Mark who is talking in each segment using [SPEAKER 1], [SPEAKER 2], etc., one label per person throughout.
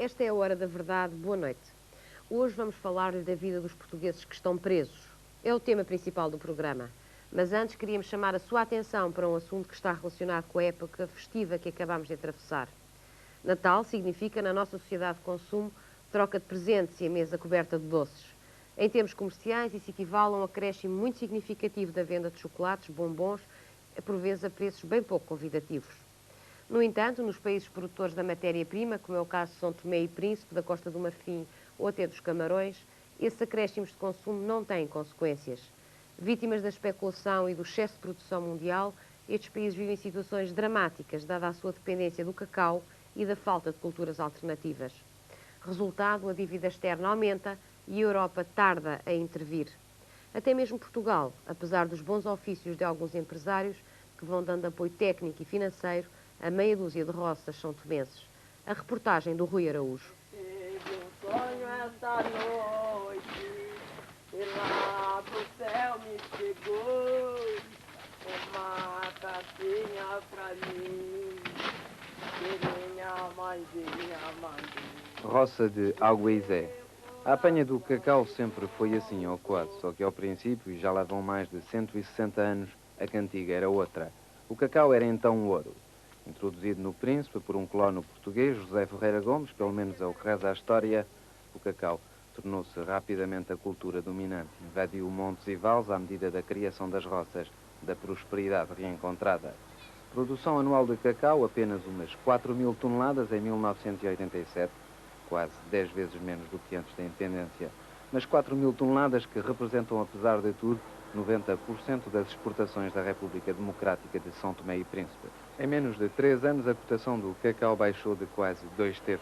[SPEAKER 1] esta é a hora da verdade. Boa noite. Hoje vamos falar-lhe da vida dos portugueses que estão presos. É o tema principal do programa. Mas antes queríamos chamar a sua atenção para um assunto que está relacionado com a época festiva que acabamos de atravessar. Natal significa, na nossa sociedade de consumo, troca de presentes e a mesa coberta de doces. Em termos comerciais, isso equivale a um acréscimo muito significativo da venda de chocolates, bombons, por vezes a preços bem pouco convidativos. No entanto, nos países produtores da matéria-prima, como é o caso de São Tomé e Príncipe, da Costa do Marfim ou até dos Camarões, esses acréscimos de consumo não têm consequências. Vítimas da especulação e do excesso de produção mundial, estes países vivem situações dramáticas, dada a sua dependência do cacau e da falta de culturas alternativas. Resultado, a dívida externa aumenta e a Europa tarda a intervir. Até mesmo Portugal, apesar dos bons ofícios de alguns empresários que vão dando apoio técnico e financeiro a meia dúzia de roças são tomenses. A reportagem do Rui Araújo.
[SPEAKER 2] Tive um sonho esta noite, e lá do céu me chegou uma cartinha pra mim, que minha mãezinha mandou.
[SPEAKER 3] Roça de Alguizé. A apanha do cacau sempre foi assim, ou quase, só que ao princípio, e já lá vão mais de 160 anos, a cantiga era outra. O cacau era então ouro. Introduzido no Príncipe por um colono português, José Ferreira Gomes, pelo menos é o que reza a história, o cacau tornou-se rapidamente a cultura dominante. Invadiu montes e vales à medida da criação das roças, da prosperidade reencontrada. Produção anual de cacau, apenas umas 4.000 toneladas em 1987, quase 10 vezes menos do que antes da independência. Mas 4.000 toneladas que representam, apesar de tudo, 90% das exportações da República Democrática de São Tomé e Príncipe. Em menos de 3 anos, a cotação do cacau baixou de quase 2/3.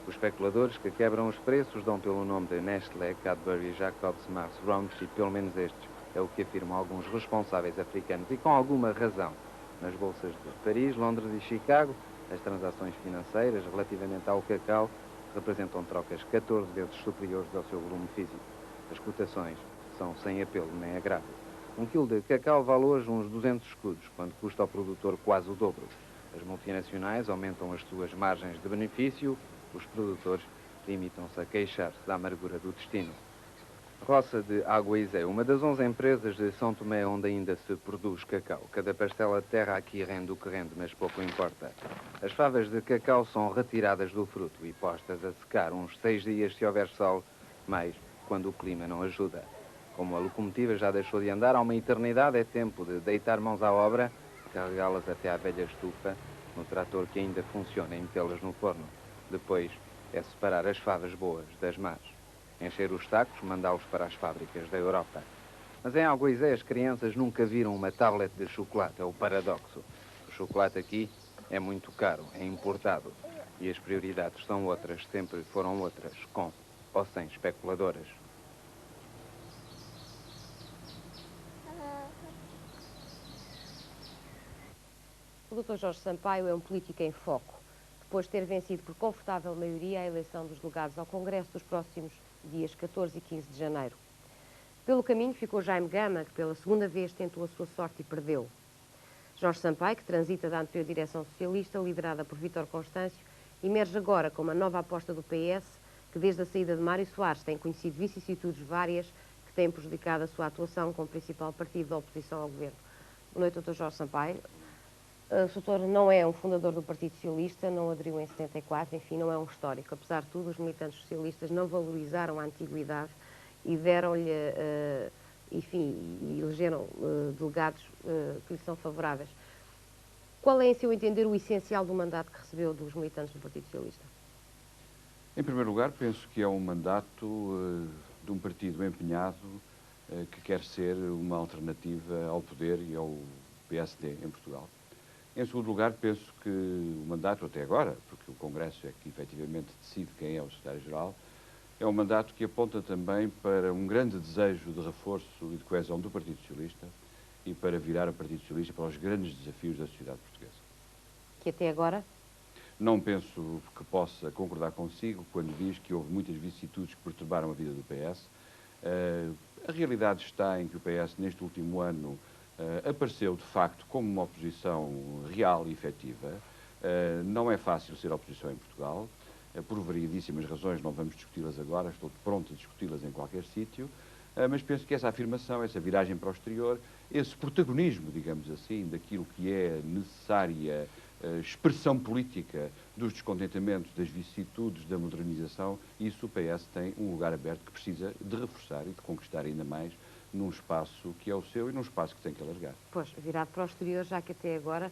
[SPEAKER 3] Os especuladores que quebram os preços dão pelo nome de Nestlé, Cadbury, Jacobs, Mars, Rounch e pelo menos estes, é o que afirmam alguns responsáveis africanos, e com alguma razão. Nas bolsas de Paris, Londres e Chicago, as transações financeiras relativamente ao cacau representam trocas 14 vezes superiores ao seu volume físico. As cotações são sem apelo nem agravo. Um quilo de cacau vale hoje uns 200 escudos, quando custa ao produtor quase o dobro. As multinacionais aumentam as suas margens de benefício, os produtores limitam-se a queixar-se da amargura do destino. Roça de Alguizé, uma das 11 empresas de São Tomé onde ainda se produz cacau. Cada parcela de terra aqui rende o que rende, mas pouco importa. As favas de cacau são retiradas do fruto e postas a secar uns 6 dias se houver sol, mais quando o clima não ajuda. Como a locomotiva já deixou de andar há uma eternidade, é tempo de deitar mãos à obra, carregá-las até à velha estufa, no trator que ainda funciona, e metê-las no forno. Depois é separar as favas boas das más. Encher os sacos, mandá-los para as fábricas da Europa. Mas em Alguizé as crianças nunca viram uma tablet de chocolate, é o paradoxo. O chocolate aqui é muito caro, é importado. E as prioridades são outras, sempre foram outras, com ou sem especuladoras.
[SPEAKER 1] O Dr. Jorge Sampaio é um político em foco, depois de ter vencido por confortável maioria a eleição dos delegados ao Congresso dos próximos dias 14 e 15 de janeiro. Pelo caminho ficou Jaime Gama, que pela segunda vez tentou a sua sorte e perdeu. Jorge Sampaio, que transita da anterior direção socialista, liderada por Vítor Constâncio, emerge agora como a nova aposta do PS, que desde a saída de Mário Soares tem conhecido vicissitudes várias que têm prejudicado a sua atuação como principal partido da oposição ao governo. Boa noite, Dr. Jorge Sampaio. O Soutor não é um fundador do Partido Socialista, não aderiu em 74, enfim, não é um histórico. Apesar de tudo, os militantes socialistas não valorizaram a antiguidade e deram-lhe, enfim, e elegeram delegados que lhe são favoráveis. Qual é, em seu entender, o essencial do mandato que recebeu dos militantes do Partido Socialista?
[SPEAKER 4] Em primeiro lugar, penso que é um mandato de um partido empenhado que quer ser uma alternativa ao poder e ao PSD em Portugal. Em segundo lugar, penso que o mandato até agora, porque o Congresso é que efetivamente decide quem é o secretário-geral, é um mandato que aponta também para um grande desejo de reforço e de coesão do Partido Socialista e para virar o Partido Socialista para os grandes desafios da sociedade portuguesa.
[SPEAKER 1] Que até agora?
[SPEAKER 4] Não penso que possa concordar consigo quando diz que houve muitas vicissitudes que perturbaram a vida do PS. A realidade está em que o PS, neste último ano, apareceu, de facto, como uma oposição real e efetiva. Não é fácil ser oposição em Portugal. por variedíssimas razões, não vamos discuti-las agora, estou pronto a discuti-las em qualquer sítio, mas penso que essa afirmação, essa viragem para o exterior, esse protagonismo, digamos assim, daquilo que é necessária expressão política dos descontentamentos, das vicissitudes, da modernização, isso o PS tem um lugar aberto que precisa de reforçar e de conquistar ainda mais num espaço que é o seu e num espaço que tem que alargar.
[SPEAKER 1] Pois, virado para o exterior, já que até agora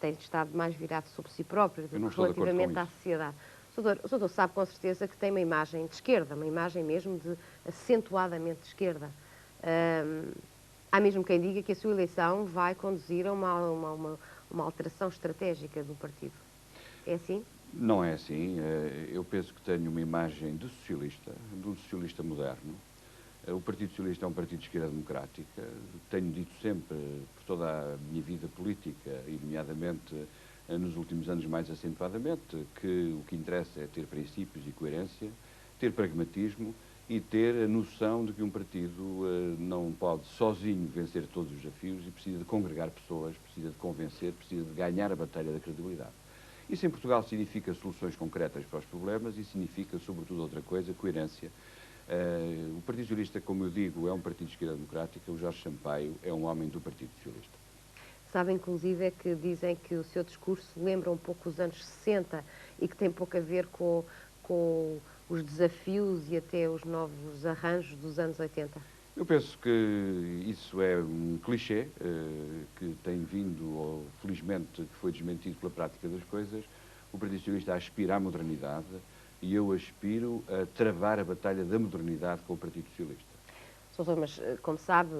[SPEAKER 1] tem estado mais virado sobre si próprio do que
[SPEAKER 4] relativamente
[SPEAKER 1] relativamente à sociedade. O doutor sabe com certeza que tem uma imagem de esquerda, uma imagem mesmo de acentuadamente de esquerda. Há mesmo quem diga que a sua eleição vai conduzir a uma alteração estratégica do partido. É assim?
[SPEAKER 4] Não é assim. Eu penso que tenho uma imagem de um socialista moderno. O Partido Socialista é um partido de esquerda democrática. Tenho dito sempre, por toda a minha vida política, e nomeadamente nos últimos anos mais acentuadamente, que o que interessa é ter princípios e coerência, ter pragmatismo e ter a noção de que um partido não pode sozinho vencer todos os desafios e precisa de congregar pessoas, precisa de convencer, precisa de ganhar a batalha da credibilidade. Isso em Portugal significa soluções concretas para os problemas e significa, sobretudo, outra coisa, coerência. O Partido Socialista, como eu digo, é um partido de esquerda democrática. O Jorge Sampaio é um homem do Partido Socialista.
[SPEAKER 1] Sabe, inclusive, é que dizem que o seu discurso lembra um pouco os anos 60 e que tem pouco a ver com os desafios e até os novos arranjos dos anos 80.
[SPEAKER 4] Eu penso que isso é um clichê que tem vindo, ou felizmente que foi desmentido pela prática das coisas. O Partido Socialista aspira à modernidade e eu aspiro a travar a batalha da modernidade com o Partido Socialista.
[SPEAKER 1] Doutor, mas, como sabe,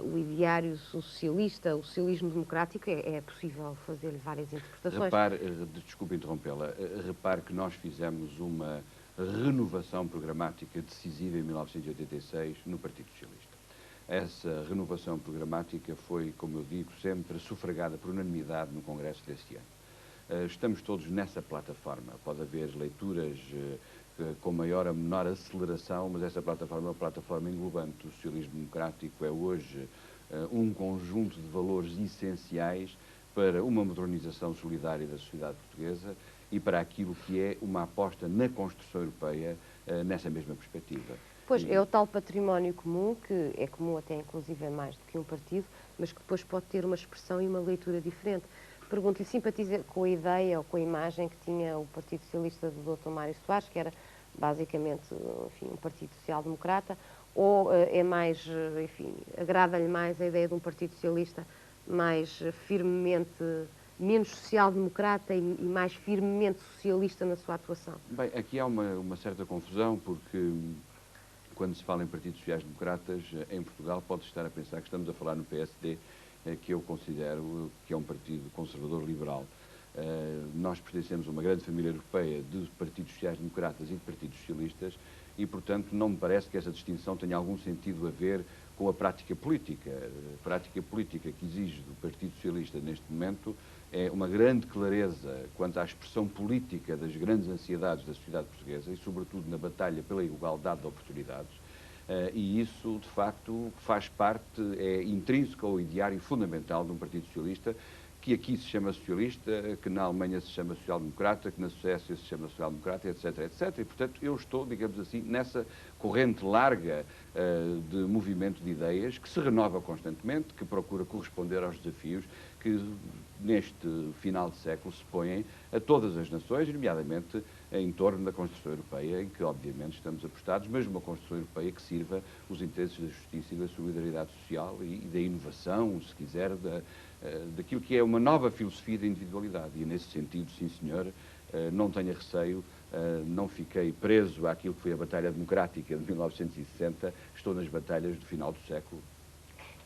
[SPEAKER 1] o ideário socialista, o socialismo democrático, é possível fazer-lhe várias interpretações.
[SPEAKER 4] Repare, desculpe interrompê-la, repare que nós fizemos uma renovação programática decisiva em 1986 no Partido Socialista. Essa renovação programática foi, como eu digo, sempre sufragada por unanimidade no Congresso deste ano. Estamos todos nessa plataforma. Pode haver leituras com maior ou menor aceleração, mas essa plataforma é uma plataforma englobante. O socialismo democrático é hoje um conjunto de valores essenciais para uma modernização solidária da sociedade portuguesa e para aquilo que é uma aposta na construção europeia nessa mesma perspectiva.
[SPEAKER 1] Pois, é o tal património comum, que é comum até inclusive é mais do que um partido, mas que depois pode ter uma expressão e uma leitura diferente. Pergunto-lhe, simpatiza com a ideia ou com a imagem que tinha o Partido Socialista do Dr. Mário Soares, que era basicamente, enfim, um partido social-democrata, ou é mais, enfim, agrada-lhe mais a ideia de um Partido Socialista mais firmemente, menos social-democrata e mais firmemente socialista na sua atuação?
[SPEAKER 4] Bem, aqui há uma certa confusão, porque quando se fala em partidos sociais-democratas, em Portugal pode estar a pensar que estamos a falar no PSD, que eu considero que é um partido conservador-liberal. Nós pertencemos a uma grande família europeia de partidos sociais-democratas e de partidos socialistas e, portanto, não me parece que essa distinção tenha algum sentido a ver com a prática política. A prática política que exige do Partido Socialista neste momento é uma grande clareza quanto à expressão política das grandes ansiedades da sociedade portuguesa e, sobretudo, na batalha pela igualdade de oportunidades. E isso, de facto, faz parte, é intrínseco ao ideário fundamental de um Partido Socialista, que aqui se chama socialista, que na Alemanha se chama social-democrata, que na Suécia se chama social-democrata, etc, etc. E, portanto, eu estou, digamos assim, nessa corrente larga de movimento de ideias que se renova constantemente, que procura corresponder aos desafios que neste final de século se põem a todas as nações, nomeadamente em torno da construção europeia, em que obviamente estamos apostados, mas uma construção europeia que sirva os interesses da justiça e da solidariedade social e da inovação, se quiser, daquilo que é uma nova filosofia da individualidade. E nesse sentido, sim senhor, não tenha receio, não fiquei preso àquilo que foi a Batalha Democrática de 1960, estou nas batalhas do final do século.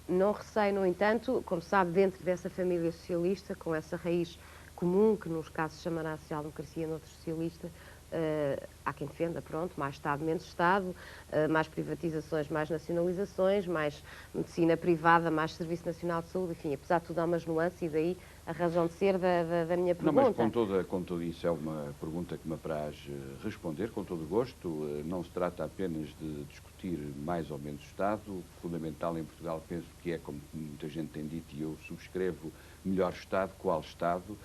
[SPEAKER 1] Não receio, no entanto, como sabe, dentro dessa família socialista, com essa raiz comum, que nos casos se chamará social-democracia, noutros socialista, há quem defenda, pronto, mais Estado, menos Estado, mais privatizações, mais nacionalizações, mais medicina privada, mais Serviço Nacional de Saúde, enfim, apesar de tudo há umas nuances e daí a razão de ser da minha pergunta.
[SPEAKER 4] Não, mas com todo isso é uma pergunta que me apraz responder com todo o gosto. Não se trata apenas de discutir mais ou menos Estado. O fundamental em Portugal penso que é, como muita gente tem dito, e eu subscrevo, melhor Estado. Qual Estado?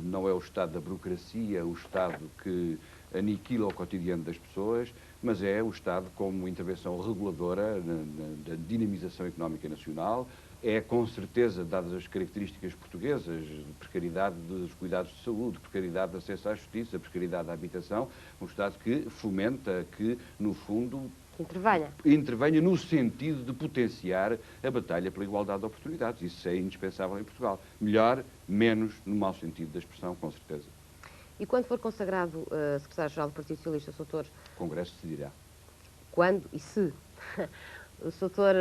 [SPEAKER 4] Não é o Estado da burocracia, o Estado que aniquila o cotidiano das pessoas, mas é o Estado como intervenção reguladora na dinamização económica nacional. É, com certeza, dadas as características portuguesas, de precariedade dos cuidados de saúde, precariedade de acesso à justiça, precariedade da habitação, um Estado que fomenta, que, no fundo, intervenha no sentido de potenciar a batalha pela igualdade de oportunidades. Isso é indispensável em Portugal. Melhor, menos, no mau sentido da expressão, com certeza.
[SPEAKER 1] E quando for consagrado secretário-geral do Partido Socialista, o Sr.
[SPEAKER 4] O Congresso decidirá.
[SPEAKER 1] Quando e se o Sr.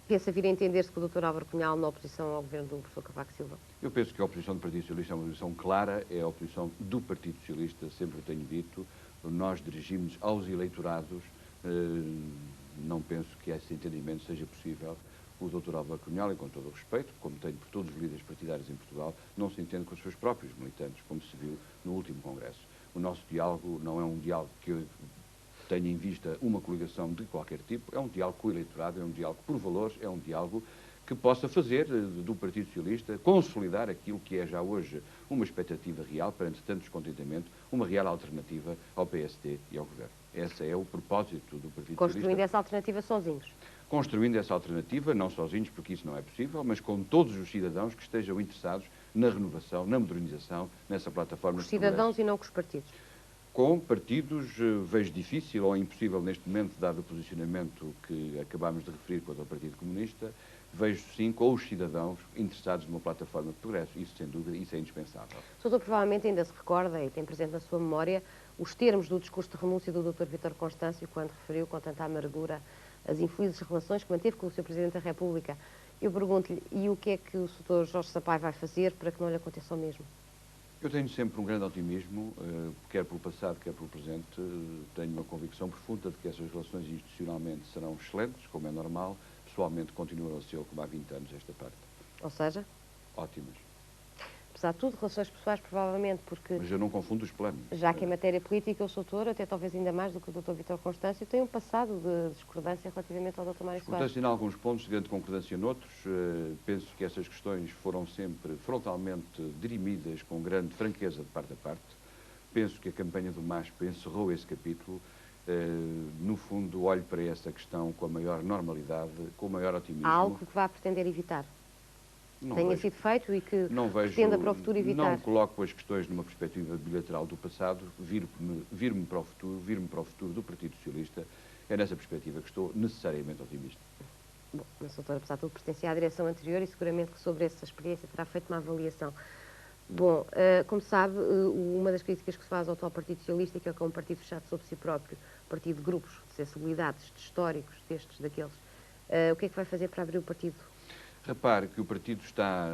[SPEAKER 1] Pensa vir a entender-se com o Dr. Álvaro Cunhal na oposição ao governo do professor Cavaco Silva?
[SPEAKER 4] Eu penso que a oposição do Partido Socialista é uma oposição clara, é a oposição do Partido Socialista, sempre o tenho dito. Nós dirigimos aos eleitorados, não penso que esse entendimento seja possível. O Dr. Álvaro Cunhal, e com todo o respeito, como tenho por todos os líderes partidários em Portugal, não se entende com os seus próprios militantes, como se viu no último Congresso. O nosso diálogo não é um diálogo que tenha em vista uma coligação de qualquer tipo, é um diálogo com o eleitorado, é um diálogo por valores, é um diálogo que possa fazer do Partido Socialista consolidar aquilo que é já hoje uma expectativa real, perante tanto descontentamento, uma real alternativa ao PSD e ao Governo. Esse é o propósito do Partido Socialista.
[SPEAKER 1] Construindo essa alternativa sozinhos?
[SPEAKER 4] Construindo essa alternativa, não sozinhos, porque isso não é possível, mas com todos os cidadãos que estejam interessados na renovação, na modernização, nessa plataforma de progresso.
[SPEAKER 1] Os cidadãos e não com os partidos?
[SPEAKER 4] Com partidos, vejo difícil ou impossível neste momento, dado o posicionamento que acabámos de referir quanto ao Partido Comunista, vejo sim com os cidadãos interessados numa plataforma de progresso. Isso, sem dúvida, isso é indispensável.
[SPEAKER 1] O doutor provavelmente ainda se recorda e tem presente na sua memória os termos do discurso de renúncia do Dr. Vítor Constâncio, quando referiu com tanta amargura as infelizes relações que manteve com o Sr. Presidente da República. Eu pergunto-lhe, e o que é que o Sr. Jorge Sampaio vai fazer para que não lhe aconteça o mesmo?
[SPEAKER 4] Eu tenho sempre um grande otimismo, quer pelo passado, quer pelo presente. Tenho uma convicção profunda de que essas relações institucionalmente serão excelentes, como é normal. Pessoalmente, continuarão a ser como há 20 anos esta parte.
[SPEAKER 1] Ou seja?
[SPEAKER 4] Ótimas.
[SPEAKER 1] Apesar de tudo, relações pessoais, provavelmente, porque...
[SPEAKER 4] Mas eu não confundo os planos.
[SPEAKER 1] Já que em matéria política, o Sr. até talvez ainda mais do que o Dr. Vítor Constâncio, tem um passado de discordância relativamente ao Dr. Mário Soares.
[SPEAKER 4] Discordância em alguns pontos, grande concordância noutros. Penso que essas questões foram sempre frontalmente dirimidas com grande franqueza de parte a parte. Penso que a campanha do MASP encerrou esse capítulo. No fundo, olho para essa questão com a maior normalidade, com o maior otimismo.
[SPEAKER 1] Há algo que vá pretender evitar?
[SPEAKER 4] Não
[SPEAKER 1] tenha
[SPEAKER 4] vejo,
[SPEAKER 1] sido feito e que
[SPEAKER 4] não vejo,
[SPEAKER 1] pretenda para o futuro evitar?
[SPEAKER 4] Não coloco as questões numa perspectiva bilateral do passado, vir-me para o futuro do Partido Socialista. É nessa perspectiva que estou necessariamente otimista.
[SPEAKER 1] Bom, mas, doutor, apesar de tudo, pertencia à direção anterior e seguramente que sobre essa experiência terá feito uma avaliação. Bom, como sabe, uma das críticas que se faz ao atual Partido Socialista, que é um partido fechado sobre si próprio, partido de grupos, de sensibilidades, de históricos, destes, daqueles. O que é que vai fazer para abrir o partido?
[SPEAKER 4] Repare que o partido está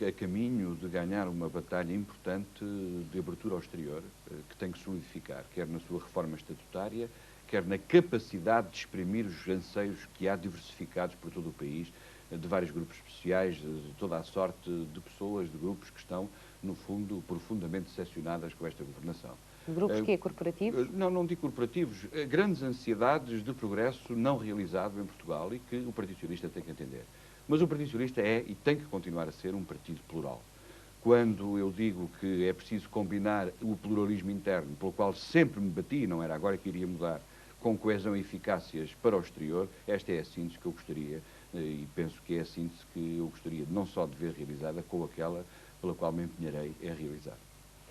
[SPEAKER 4] a caminho de ganhar uma batalha importante de abertura ao exterior, que tem que solidificar, quer na sua reforma estatutária, quer na capacidade de exprimir os anseios que há diversificados por todo o país, de vários grupos especiais, de toda a sorte de pessoas, de grupos que estão, no fundo, profundamente decepcionadas com esta governação.
[SPEAKER 1] Grupos que é corporativos?
[SPEAKER 4] Não digo corporativos. Grandes ansiedades de progresso não realizado em Portugal e que o Partido Socialista tem que entender. Mas o Partido Socialista é e tem que continuar a ser um partido plural. Quando eu digo que é preciso combinar o pluralismo interno, pelo qual sempre me bati, não era agora que iria mudar, com coesão e eficácias para o exterior, esta é a síntese que eu gostaria, e penso que é a síntese que eu gostaria não só de ver realizada, com aquela pela qual me empenharei em realizar.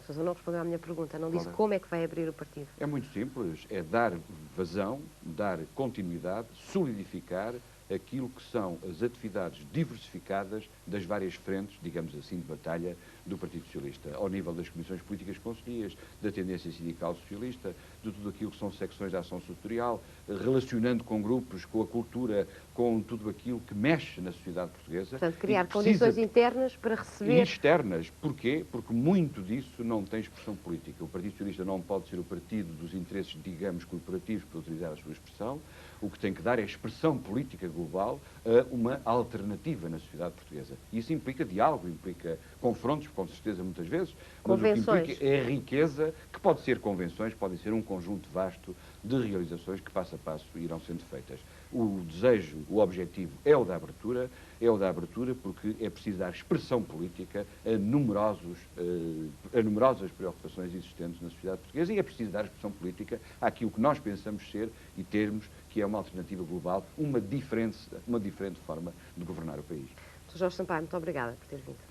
[SPEAKER 1] O senhor não respondeu à minha pergunta, não disse como é que vai abrir o partido.
[SPEAKER 4] É muito simples, é dar vazão, dar continuidade, solidificar aquilo que são as atividades diversificadas das várias frentes, digamos assim, de batalha do Partido Socialista, ao nível das comissões políticas conselheiras, da tendência sindical socialista, de tudo aquilo que são secções de ação setorial, relacionando com grupos, com a cultura, com tudo aquilo que mexe na sociedade portuguesa.
[SPEAKER 1] Portanto, criar condições internas para receber...
[SPEAKER 4] E externas. Porquê? Porque muito disso não tem expressão política. O Partido Socialista não pode ser o partido dos interesses, digamos, corporativos, para utilizar a sua expressão. O que tem que dar é expressão política global a uma alternativa na sociedade portuguesa. Isso implica diálogo, implica confrontos, com certeza, muitas vezes, mas o que implica é a riqueza, que pode ser convenções, pode ser um conjunto vasto de realizações que, passo a passo, irão sendo feitas. O desejo, o objetivo é o da abertura porque é preciso dar expressão política a numerosas preocupações existentes na sociedade portuguesa e é preciso dar expressão política àquilo que nós pensamos ser e termos, que é uma alternativa global, uma diferente forma de governar o país.
[SPEAKER 1] Sr. Jorge Sampaio, muito obrigada por ter vindo.